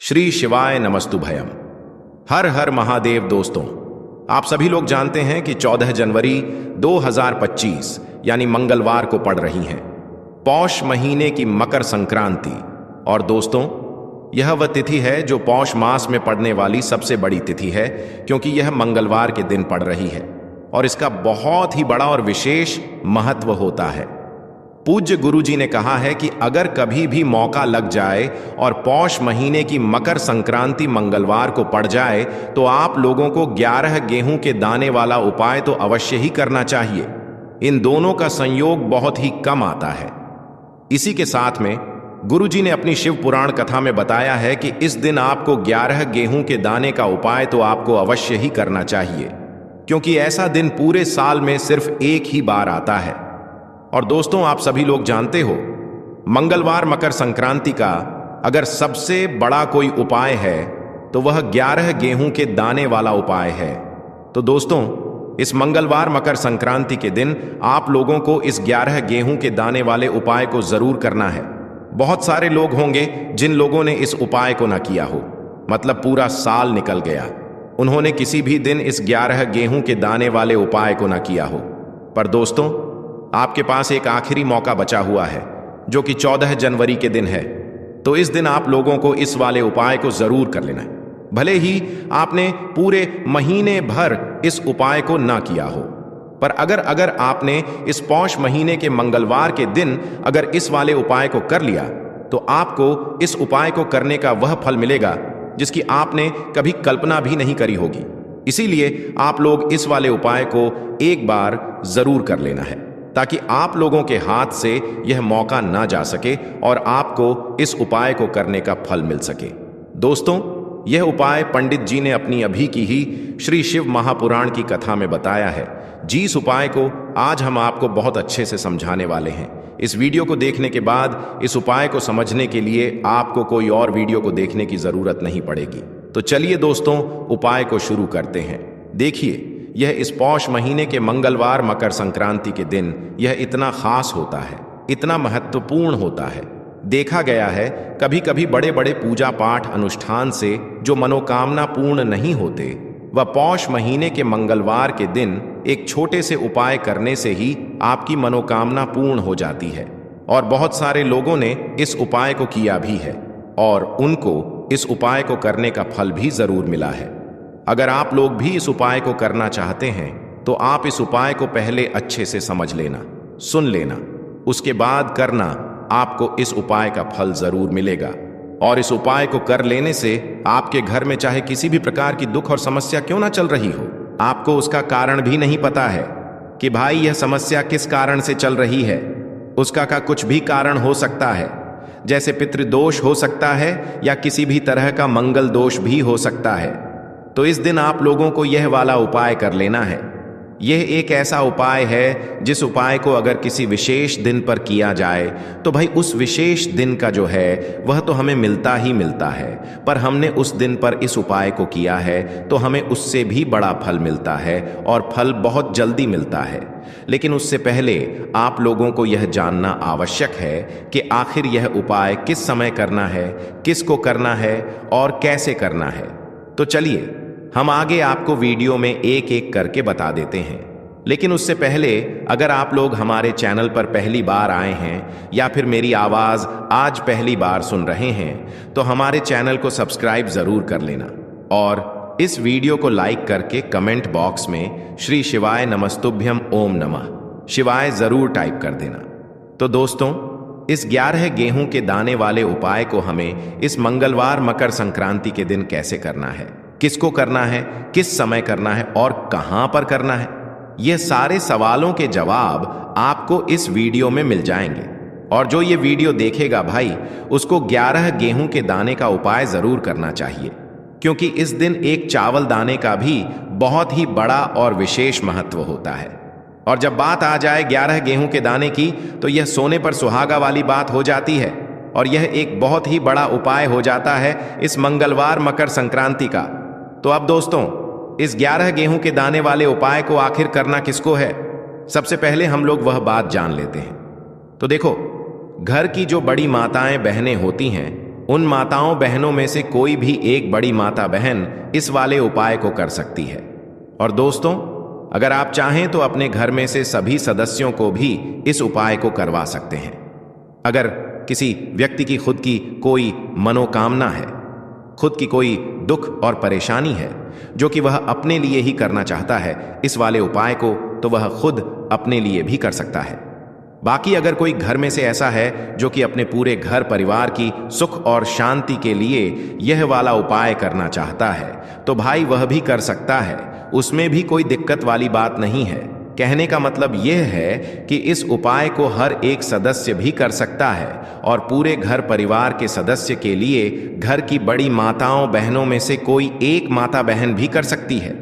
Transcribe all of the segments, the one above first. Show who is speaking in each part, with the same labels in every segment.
Speaker 1: श्री शिवाय नमस्तुभयम। हर हर महादेव। दोस्तों, आप सभी लोग जानते हैं कि 14 जनवरी 2025 यानी मंगलवार को पड़ रही है पौष महीने की मकर संक्रांति। और दोस्तों, यह वह तिथि है जो पौष मास में पड़ने वाली सबसे बड़ी तिथि है, क्योंकि यह मंगलवार के दिन पड़ रही है और इसका बहुत ही बड़ा और विशेष महत्व होता है। पूज्य गुरु जी ने कहा है कि अगर कभी भी मौका लग जाए और पौष महीने की मकर संक्रांति मंगलवार को पड़ जाए तो आप लोगों को 11 गेहूं के दाने वाला उपाय तो अवश्य ही करना चाहिए। इन दोनों का संयोग बहुत ही कम आता है। इसी के साथ में गुरु जी ने अपनी शिव पुराण कथा में बताया है कि इस दिन आपको 11 गेहूं के दाने का उपाय तो आपको अवश्य ही करना चाहिए, क्योंकि ऐसा दिन पूरे साल में सिर्फ एक ही बार आता है। और दोस्तों, आप सभी लोग जानते हो, मंगलवार मकर संक्रांति का अगर सबसे बड़ा कोई उपाय है तो वह 11 गेहूं के दाने वाला उपाय है। तो दोस्तों, इस मंगलवार मकर संक्रांति के दिन आप लोगों को इस 11 गेहूं के दाने वाले उपाय को जरूर करना है। बहुत सारे लोग होंगे जिन लोगों ने इस उपाय को ना किया हो, मतलब पूरा साल निकल गया, उन्होंने किसी भी दिन इस 11 गेहूं के दाने वाले उपाय को ना किया हो। पर दोस्तों, आपके पास एक आखिरी मौका बचा हुआ है, जो कि 14 जनवरी के दिन है। तो इस दिन आप लोगों को इस वाले उपाय को जरूर कर लेना है, भले ही आपने पूरे महीने भर इस उपाय को ना किया हो। पर अगर आपने इस पौष महीने के मंगलवार के दिन अगर इस वाले उपाय को कर लिया तो आपको इस उपाय को करने का वह फल मिलेगा जिसकी आपने कभी कल्पना भी नहीं करी होगी। इसीलिए आप लोग इस वाले उपाय को एक बार जरूर कर लेना है, ताकि आप लोगों के हाथ से यह मौका ना जा सके और आपको इस उपाय को करने का फल मिल सके। दोस्तों, यह उपाय पंडित जी ने अपनी अभी की ही श्री शिव महापुराण की कथा में बताया है। जिस उपाय को आज हम आपको बहुत अच्छे से समझाने वाले हैं। इस वीडियो को देखने के बाद इस उपाय को समझने के लिए आपको कोई और वीडियो को देखने की जरूरत नहीं पड़ेगी। तो चलिए दोस्तों, उपाय को शुरू करते हैं। देखिए, यह इस पौष महीने के मंगलवार मकर संक्रांति के दिन यह इतना खास होता है, इतना महत्वपूर्ण होता है। देखा गया है कभी कभी बड़े बड़े पूजा पाठ अनुष्ठान से जो मनोकामना पूर्ण नहीं होते, वह पौष महीने के मंगलवार के दिन एक छोटे से उपाय करने से ही आपकी मनोकामना पूर्ण हो जाती है। और बहुत सारे लोगों ने इस उपाय को किया भी है और उनको इस उपाय को करने का फल भी जरूर मिला है। अगर आप लोग भी इस उपाय को करना चाहते हैं तो आप इस उपाय को पहले अच्छे से समझ लेना, सुन लेना, उसके बाद करना। आपको इस उपाय का फल जरूर मिलेगा। और इस उपाय को कर लेने से आपके घर में चाहे किसी भी प्रकार की दुख और समस्या क्यों ना चल रही हो, आपको उसका कारण भी नहीं पता है कि भाई यह समस्या किस कारण से चल रही है। उसका का कुछ भी कारण हो सकता है, जैसे पितृदोष हो सकता है या किसी भी तरह का मंगल दोष भी हो सकता है। तो इस दिन आप लोगों को यह वाला उपाय कर लेना है। यह एक ऐसा उपाय है जिस उपाय को अगर किसी विशेष दिन पर किया जाए तो भाई उस विशेष दिन का जो है वह तो हमें मिलता ही मिलता है, पर हमने उस दिन पर इस उपाय को किया है तो हमें उससे भी बड़ा फल मिलता है और फल बहुत जल्दी मिलता है। लेकिन उससे पहले आप लोगों को यह जानना आवश्यक है कि आखिर यह उपाय किस समय करना है, किसको करना है और कैसे करना है। तो चलिए हम आगे आपको वीडियो में एक एक करके बता देते हैं। लेकिन उससे पहले अगर आप लोग हमारे चैनल पर पहली बार आए हैं या फिर मेरी आवाज़ आज पहली बार सुन रहे हैं तो हमारे चैनल को सब्सक्राइब ज़रूर कर लेना और इस वीडियो को लाइक करके कमेंट बॉक्स में श्री शिवाय नमस्तुभ्यम ओम नमः शिवाय ज़रूर टाइप कर देना। तो दोस्तों, इस 11 गेहूं के दाने वाले उपाय को हमें इस मंगलवार मकर संक्रांति के दिन कैसे करना है, किसको करना है, किस समय करना है और कहां पर करना है, यह सारे सवालों के जवाब आपको इस वीडियो में मिल जाएंगे। और जो ये वीडियो देखेगा भाई, उसको 11 गेहूं के दाने का उपाय जरूर करना चाहिए, क्योंकि इस दिन एक चावल दाने का भी बहुत ही बड़ा और विशेष महत्व होता है। और जब बात आ जाए 11 गेहूं के दाने की तो यह सोने पर सुहागा वाली बात हो जाती है और यह एक बहुत ही बड़ा उपाय हो जाता है इस मंगलवार मकर संक्रांति का। तो अब दोस्तों, इस 11 गेहूं के दाने वाले उपाय को आखिर करना किसको है, सबसे पहले हम लोग वह बात जान लेते हैं। तो देखो, घर की जो बड़ी माताएं बहनें होती हैं उन माताओं बहनों में से कोई भी एक बड़ी माता बहन इस वाले उपाय को कर सकती है। और दोस्तों, अगर आप चाहें तो अपने घर में से सभी सदस्यों को भी इस उपाय को करवा सकते हैं। अगर किसी व्यक्ति की खुद की कोई मनोकामना है, खुद की कोई दुख और परेशानी है जो कि वह अपने लिए ही करना चाहता है इस वाले उपाय को, तो वह खुद अपने लिए भी कर सकता है। बाकी अगर कोई घर में से ऐसा है जो कि अपने पूरे घर परिवार की सुख और शांति के लिए यह वाला उपाय करना चाहता है, तो भाई वह भी कर सकता है, उसमें भी कोई दिक्कत वाली बात नहीं है। कहने का मतलब यह है कि इस उपाय को हर एक सदस्य भी कर सकता है और पूरे घर परिवार के सदस्य के लिए घर की बड़ी माताओं बहनों में से कोई एक माता बहन भी कर सकती है।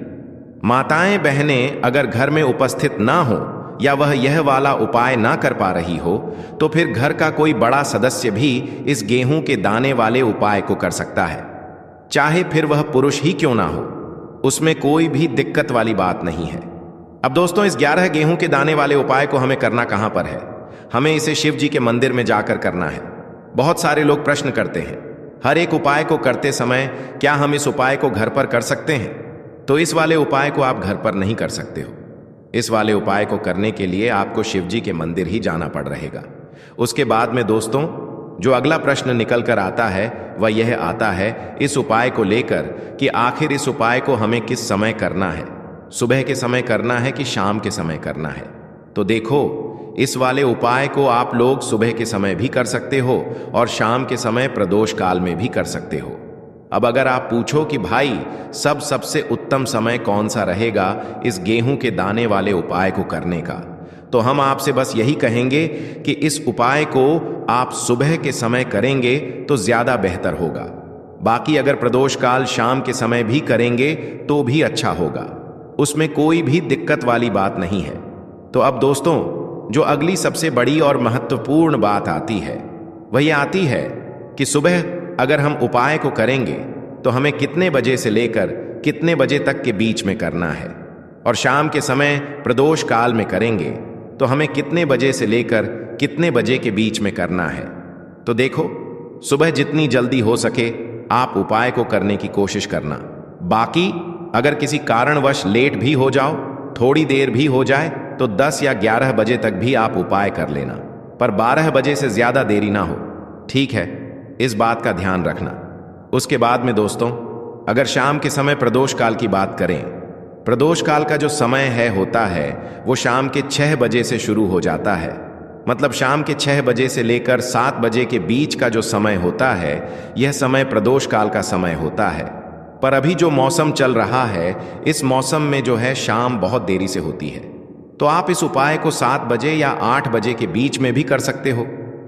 Speaker 1: माताएं बहनें अगर घर में उपस्थित ना हो या वह यह वाला उपाय ना कर पा रही हो, तो फिर घर का कोई बड़ा सदस्य भी इस गेहूं के दाने वाले उपाय को कर सकता है, चाहे फिर वह पुरुष ही क्यों ना हो, उसमें कोई भी दिक्कत वाली बात नहीं है। अब दोस्तों, इस 11 गेहूं के दाने वाले उपाय को हमें करना कहां पर है? हमें इसे शिव जी के मंदिर में जाकर करना है। बहुत सारे लोग प्रश्न करते हैं, हर एक उपाय को करते समय क्या हम इस उपाय को घर पर कर सकते हैं? तो इस वाले उपाय को आप घर पर नहीं कर सकते हो। इस वाले उपाय को करने के लिए आपको शिव जी के मंदिर ही जाना पड़ रहेगा। उसके बाद में दोस्तों, जो अगला प्रश्न निकल कर आता है वह यह आता है इस उपाय को लेकर कि आखिर इस उपाय को हमें किस समय करना है, सुबह के समय करना है कि शाम के समय करना है? तो देखो, इस वाले उपाय को आप लोग सुबह के समय भी कर सकते हो और शाम के समय प्रदोष काल में भी कर सकते हो। अब अगर आप पूछो कि भाई सबसे उत्तम समय कौन सा रहेगा इस गेहूं के दाने वाले उपाय को करने का, तो हम आपसे बस यही कहेंगे कि इस उपाय को आप सुबह के समय करेंगे तो ज्यादा बेहतर होगा। बाकी अगर प्रदोष काल शाम के समय भी करेंगे तो भी अच्छा होगा, उसमें कोई भी दिक्कत वाली बात नहीं है। तो अब दोस्तों, जो अगली सबसे बड़ी और महत्वपूर्ण बात आती है वह ये आती है कि सुबह अगर हम उपाय को करेंगे तो हमें कितने बजे से लेकर कितने बजे तक के बीच में करना है, और शाम के समय प्रदोष काल में करेंगे तो हमें कितने बजे से लेकर कितने बजे के बीच में करना है। तो देखो, सुबह जितनी जल्दी हो सके आप उपाय को करने की कोशिश करना। बाकी अगर किसी कारणवश लेट भी हो जाओ, थोड़ी देर भी हो जाए, तो 10 या 11 बजे तक भी आप उपाय कर लेना, पर 12 बजे से ज्यादा देरी ना हो, ठीक है? इस बात का ध्यान रखना। उसके बाद में दोस्तों, अगर शाम के समय प्रदोष काल की बात करें, प्रदोष काल का जो समय होता है वो शाम के 6 बजे से शुरू हो जाता है। मतलब शाम के 6 बजे से लेकर 7 बजे के बीच का जो समय होता है, यह समय प्रदोष काल का समय होता है। पर अभी जो मौसम चल रहा है, इस मौसम में जो है शाम बहुत देरी से होती है, तो आप इस उपाय को 7 बजे या 8 बजे के बीच में भी कर सकते हो।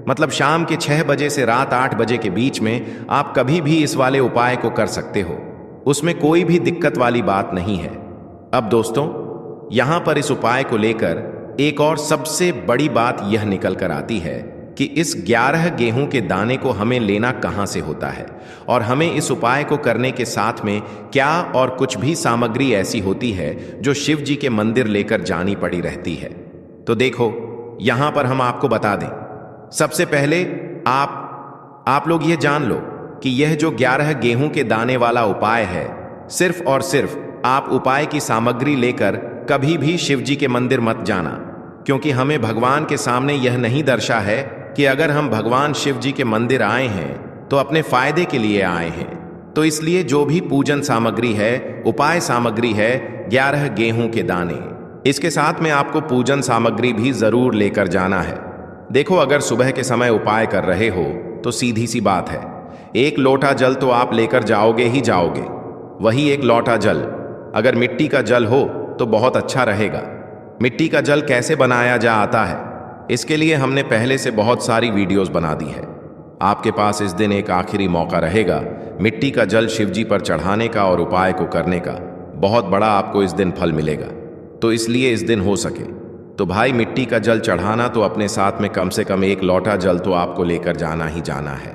Speaker 1: मतलब शाम के 6 बजे से रात 8 बजे के बीच में आप कभी भी इस वाले उपाय को कर सकते हो, उसमें कोई भी दिक्कत वाली बात नहीं है। अब दोस्तों, यहां पर इस उपाय को लेकर एक और सबसे बड़ी बात यह निकल कर आती है कि इस 11 गेहूं के दाने को हमें लेना कहां से होता है, और हमें इस उपाय को करने के साथ में क्या और कुछ भी सामग्री ऐसी होती है जो शिव जी के मंदिर लेकर जानी पड़ी रहती है। तो देखो, यहां पर हम आपको बता दें, सबसे पहले आप लोग ये जान लो कि यह जो 11 गेहूं के दाने वाला उपाय है, सिर्फ और सिर्फ आप उपाय की सामग्री लेकर कभी भी शिव जी के मंदिर मत जाना, क्योंकि हमें भगवान के सामने यह नहीं दर्शा है कि अगर हम भगवान शिव जी के मंदिर आए हैं तो अपने फायदे के लिए आए हैं। तो इसलिए जो भी पूजन सामग्री है, उपाय सामग्री है, 11 गेहूं के दाने, इसके साथ में आपको पूजन सामग्री भी जरूर लेकर जाना है। देखो, अगर सुबह के समय उपाय कर रहे हो तो सीधी सी बात है, 1 लोटा जल तो आप लेकर जाओगे ही जाओगे। वही 1 लोटा जल अगर मिट्टी का जल हो तो बहुत अच्छा रहेगा। मिट्टी का जल कैसे बनाया जाता है, इसके लिए हमने पहले से बहुत सारी वीडियोस बना दी है। आपके पास इस दिन एक आखिरी मौका रहेगा मिट्टी का जल शिव जी पर चढ़ाने का और उपाय को करने का। बहुत बड़ा आपको इस दिन फल मिलेगा। तो इसलिए इस दिन हो सके तो भाई मिट्टी का जल चढ़ाना तो अपने साथ में कम से कम 1 लोटा जल तो आपको लेकर जाना ही जाना है।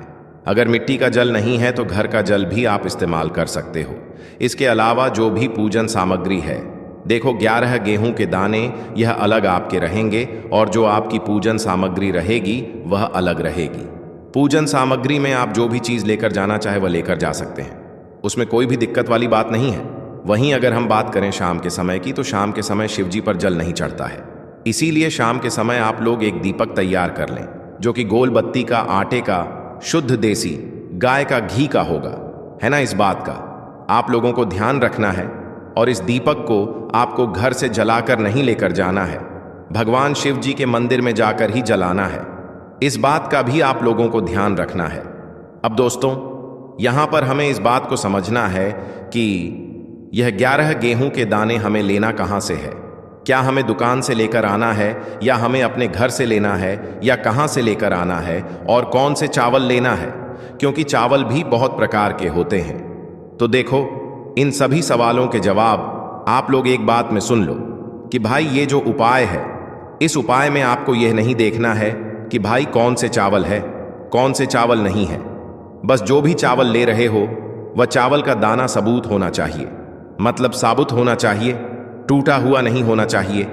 Speaker 1: अगर मिट्टी का जल नहीं है तो घर का जल भी आप इस्तेमाल कर सकते हो। इसके अलावा जो भी पूजन सामग्री है, देखो 11 गेहूं के दाने यह अलग आपके रहेंगे और जो आपकी पूजन सामग्री रहेगी वह अलग रहेगी। पूजन सामग्री में आप जो भी चीज़ लेकर जाना चाहे वह लेकर जा सकते हैं, उसमें कोई भी दिक्कत वाली बात नहीं है। वहीं अगर हम बात करें शाम के समय की, तो शाम के समय शिव जी पर जल नहीं चढ़ता है। इसीलिए शाम के समय आप लोग एक दीपक तैयार कर लें, जो कि गोल बत्ती का, आटे का, शुद्ध देसी गाय का घी का होगा, है ना। इस बात का आप लोगों को ध्यान रखना है और इस दीपक को आपको घर से जलाकर नहीं लेकर जाना है, भगवान शिव जी के मंदिर में जाकर ही जलाना है। इस बात का भी आप लोगों को ध्यान रखना है। अब दोस्तों, यहां पर हमें इस बात को समझना है कि यह 11 गेहूं के दाने हमें लेना कहां से है। क्या हमें दुकान से लेकर आना है, या हमें अपने घर से लेना है, या कहां से लेकर आना है, और कौन से चावल लेना है, क्योंकि चावल भी बहुत प्रकार के होते हैं। तो देखो, इन सभी सवालों के जवाब आप लोग एक बात में सुन लो कि भाई ये जो उपाय है, इस उपाय में आपको यह नहीं देखना है कि भाई कौन से चावल है, कौन से चावल नहीं है। बस जो भी चावल ले रहे हो वह चावल का दाना सबूत होना चाहिए, मतलब साबुत होना चाहिए, टूटा हुआ नहीं होना चाहिए,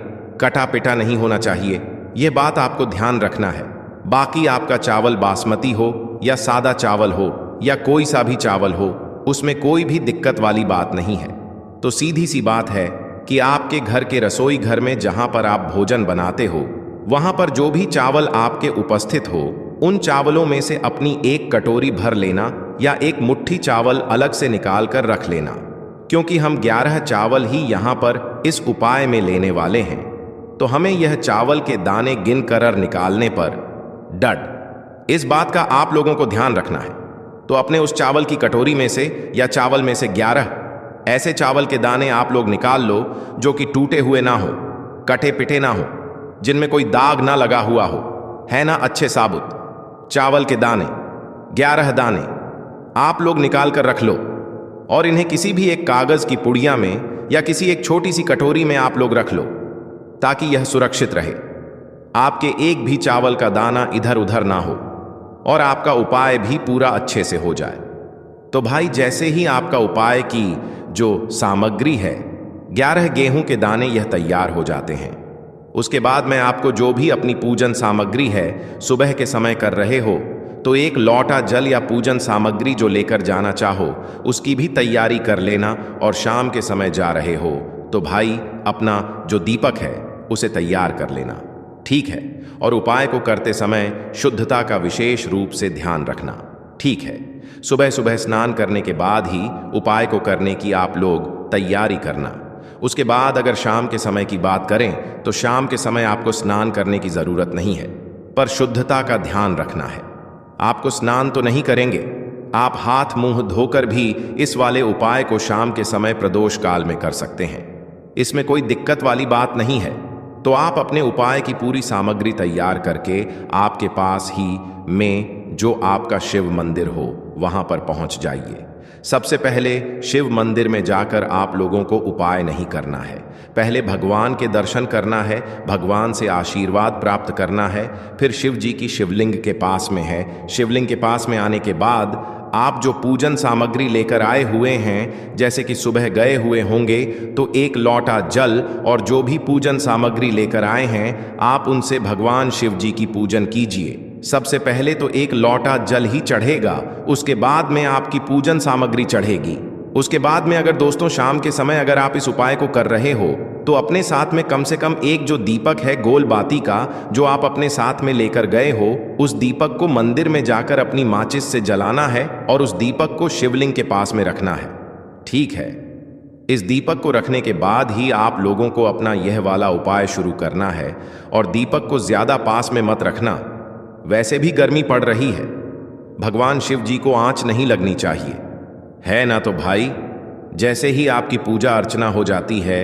Speaker 1: कटा पिटा नहीं होना चाहिए। यह बात आपको ध्यान रखना है। बाकी आपका चावल बासमती हो या सादा चावल हो या कोई सा भी चावल हो, उसमें कोई भी दिक्कत वाली बात नहीं है। तो सीधी सी बात है कि आपके घर के रसोई घर में जहां पर आप भोजन बनाते हो, वहां पर जो भी चावल आपके उपस्थित हो, उन चावलों में से अपनी एक कटोरी भर लेना या एक मुट्ठी चावल अलग से निकाल कर रख लेना, क्योंकि हम 11 चावल ही यहां पर इस उपाय में लेने वाले हैं। तो हमें यह चावल के दाने गिन कर निकालने पर डट इस बात का आप लोगों को ध्यान रखना है। तो अपने उस चावल की कटोरी में से या चावल में से 11 ऐसे चावल के दाने आप लोग निकाल लो जो कि टूटे हुए ना हो, कटे पिटे ना हो, जिनमें कोई दाग ना लगा हुआ हो, है ना। अच्छे साबुत चावल के दाने 11 दाने आप लोग निकाल कर रख लो, और इन्हें किसी भी एक कागज की पुड़िया में या किसी एक छोटी सी कटोरी में आप लोग रख लो, ताकि यह सुरक्षित रहे, आपके एक भी चावल का दाना इधर उधर ना हो, और आपका उपाय भी पूरा अच्छे से हो जाए। तो भाई, जैसे ही आपका उपाय की जो सामग्री है, 11 गेहूं के दाने, यह तैयार हो जाते हैं, उसके बाद मैं आपको जो भी अपनी पूजन सामग्री है सुबह के समय कर रहे हो, तो एक लौटा जल या पूजन सामग्री जो लेकर जाना चाहो उसकी भी तैयारी कर लेना। और शाम के समय जा रहे हो तो भाई अपना जो दीपक है उसे तैयार कर लेना, ठीक है। और उपाय को करते समय शुद्धता का विशेष रूप से ध्यान रखना, ठीक है। सुबह सुबह स्नान करने के बाद ही उपाय को करने की आप लोग तैयारी करना। उसके बाद अगर शाम के समय की बात करें तो शाम के समय आपको स्नान करने की जरूरत नहीं है, पर शुद्धता का ध्यान रखना है। आपको स्नान तो नहीं करेंगे, आप हाथ मुंह धोकर भी इस वाले उपाय को शाम के समय प्रदोष काल में कर सकते हैं। इसमें कोई दिक्कत वाली बात नहीं है। तो आप अपने उपाय की पूरी सामग्री तैयार करके आपके पास ही में जो आपका शिव मंदिर हो वहां पर पहुंच जाइए। सबसे पहले शिव मंदिर में जाकर आप लोगों को उपाय नहीं करना है, पहले भगवान के दर्शन करना है, भगवान से आशीर्वाद प्राप्त करना है। फिर शिव जी की शिवलिंग के पास में है, शिवलिंग के पास में आने के बाद आप जो पूजन सामग्री लेकर आए हुए हैं, जैसे कि सुबह गए हुए होंगे, तो एक लौटा जल और जो भी पूजन सामग्री लेकर आए हैं आप उनसे भगवान शिव जी की पूजन कीजिए। सबसे पहले तो एक लौटा जल ही चढ़ेगा, उसके बाद में आपकी पूजन सामग्री चढ़ेगी। उसके बाद में अगर दोस्तों शाम के समय अगर आप इस उपाय को कर रहे हो तो अपने साथ में कम से कम एक जो दीपक है गोल बाती का जो आप अपने साथ में लेकर गए हो, उस दीपक को मंदिर में जाकर अपनी माचिस से जलाना है और उस दीपक को शिवलिंग के पास में रखना है, ठीक है। इस दीपक को रखने के बाद ही आप लोगों को अपना यह वाला उपाय शुरू करना है। और दीपक को ज्यादा पास में मत रखना, वैसे भी गर्मी पड़ रही है, भगवान शिव जी को आंच नहीं लगनी चाहिए, है ना। तो भाई, जैसे ही आपकी पूजा अर्चना हो जाती है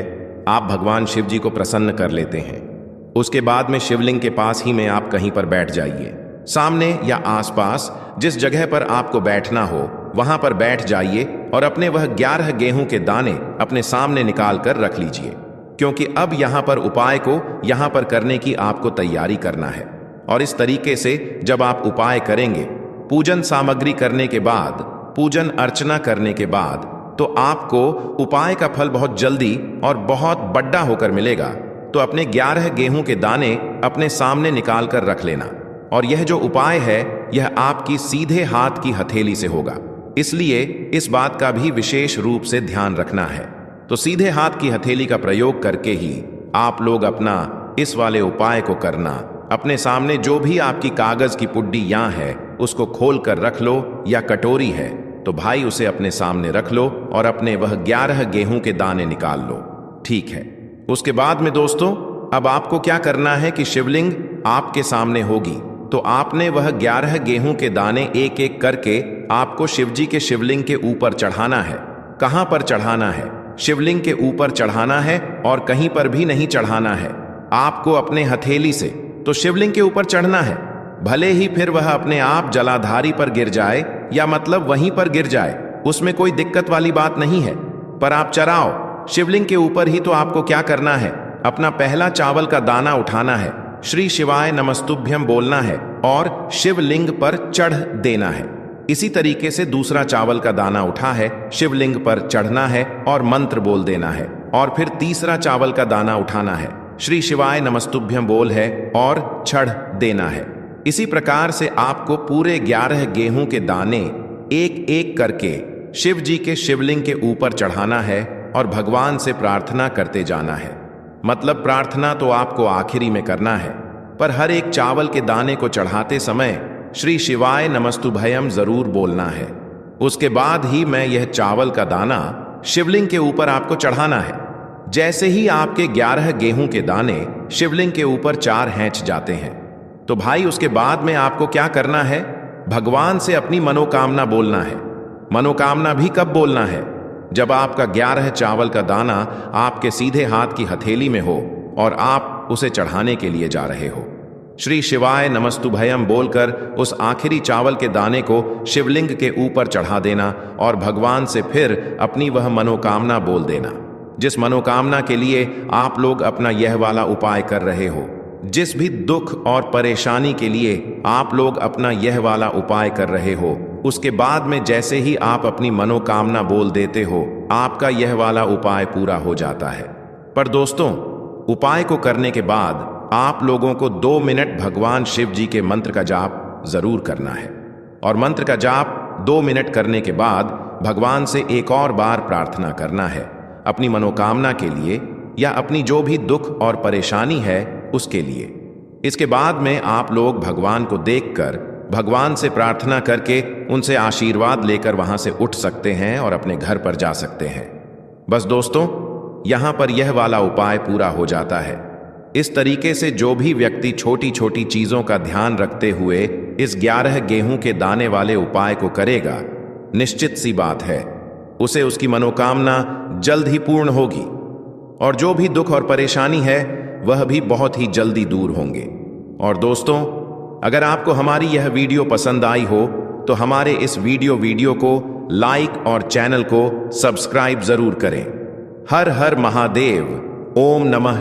Speaker 1: आप भगवान शिव जी को प्रसन्न कर लेते हैं। उसके बाद में शिवलिंग के पास ही में आप कहीं पर बैठ जाइए, सामने या आसपास जिस जगह पर आपको बैठना हो वहां पर बैठ जाइए और अपने वह 11 गेहूं के दाने अपने सामने निकाल कर रख लीजिए, क्योंकि अब यहां पर उपाय को यहां पर करने की आपको तैयारी करना है। और इस तरीके से जब आप उपाय करेंगे, पूजन सामग्री करने के बाद, पूजन अर्चना करने के बाद, तो आपको उपाय का फल बहुत जल्दी और बहुत बड़ा होकर मिलेगा। तो अपने 11 गेहूं के दाने अपने सामने निकाल कर रख लेना, और यह जो उपाय है यह आपकी सीधे हाथ की हथेली से होगा, इसलिए इस बात का भी विशेष रूप से ध्यान रखना है। तो सीधे हाथ की हथेली का प्रयोग करके ही आप लोग अपना इस वाले उपाय को करना। अपने सामने जो भी आपकी कागज की पुड्डी यहाँ है उसको खोल कर रख लो, या कटोरी है तो भाई उसे अपने सामने रख लो और अपने वह 11 गेहूं के दाने निकाल लो। ठीक है, उसके बाद में दोस्तों अब आपको क्या करना है कि शिवलिंग आपके सामने होगी, तो आपने वह 11 गेहूं के दाने एक एक करके आपको शिवजी के शिवलिंग के ऊपर चढ़ाना है। कहां पर चढ़ाना है? शिवलिंग के ऊपर चढ़ाना है और कहीं पर भी नहीं चढ़ाना है। आपको अपने हथेली से तो शिवलिंग के ऊपर चढ़ना है, भले ही फिर वह अपने आप जलाधारी पर गिर जाए या मतलब वहीं पर गिर जाए, उसमें कोई दिक्कत वाली बात नहीं है, पर आप चढ़ाओ शिवलिंग के ऊपर ही। तो आपको क्या करना है, अपना पहला चावल का दाना उठाना है, श्री शिवाय नमस्तुभ्यम बोलना है और शिवलिंग पर चढ़ देना है। इसी तरीके से दूसरा चावल का दाना उठा है, शिवलिंग पर चढ़ना है और मंत्र बोल देना है, और फिर तीसरा चावल का दाना उठाना है, श्री शिवाय नमस्तुभ्यम बोल है और चढ़ देना है। इसी प्रकार से आपको पूरे 11 गेहूं के दाने एक एक करके शिव जी के शिवलिंग के ऊपर चढ़ाना है और भगवान से प्रार्थना करते जाना है। मतलब प्रार्थना तो आपको आखिरी में करना है, पर हर एक चावल के दाने को चढ़ाते समय श्री शिवाय नमस्तुभयम जरूर बोलना है। उसके बाद ही मैं यह चावल का दाना शिवलिंग के ऊपर आपको चढ़ाना है। जैसे ही आपके 11 गेहूं के दाने शिवलिंग के ऊपर 4 हैंच जाते हैं, तो भाई उसके बाद में आपको क्या करना है, भगवान से अपनी मनोकामना बोलना है। मनोकामना भी कब बोलना है? जब आपका 11 चावल का दाना आपके सीधे हाथ की हथेली में हो और आप उसे चढ़ाने के लिए जा रहे हो। श्री शिवाय नमस्तुभयम बोलकर उस आखिरी चावल के दाने को शिवलिंग के ऊपर चढ़ा देना और भगवान से फिर अपनी वह मनोकामना बोल देना, जिस मनोकामना के लिए आप लोग अपना यह वाला उपाय कर रहे हो। जिस भी दुख और परेशानी के लिए आप लोग अपना यह वाला उपाय कर रहे हो, उसके बाद में जैसे ही आप अपनी मनोकामना बोल देते हो, आपका यह वाला उपाय पूरा हो जाता है। पर दोस्तों, उपाय को करने के बाद आप लोगों को 2 मिनट भगवान शिव जी के मंत्र का जाप जरूर करना है, और मंत्र का जाप 2 मिनट करने के बाद भगवान से एक और बार प्रार्थना करना है अपनी मनोकामना के लिए, या अपनी जो भी दुख और परेशानी है उसके लिए। इसके बाद में आप लोग भगवान को देखकर भगवान से प्रार्थना करके उनसे आशीर्वाद लेकर वहां से उठ सकते हैं और अपने घर पर जा सकते हैं। बस दोस्तों, यहां पर यह वाला उपाय पूरा हो जाता है। इस तरीके से जो भी व्यक्ति छोटी छोटी चीजों का ध्यान रखते हुए इस 11 गेहूं के दाने वाले उपाय को करेगा, निश्चित सी बात है उसे उसकी मनोकामना जल्द ही पूर्ण होगी, और जो भी दुख और परेशानी है वह भी बहुत ही जल्दी दूर होंगे। और दोस्तों, अगर आपको हमारी यह वीडियो पसंद आई हो तो हमारे इस वीडियो को लाइक और चैनल को सब्सक्राइब जरूर करें। हर हर महादेव। ओम नमः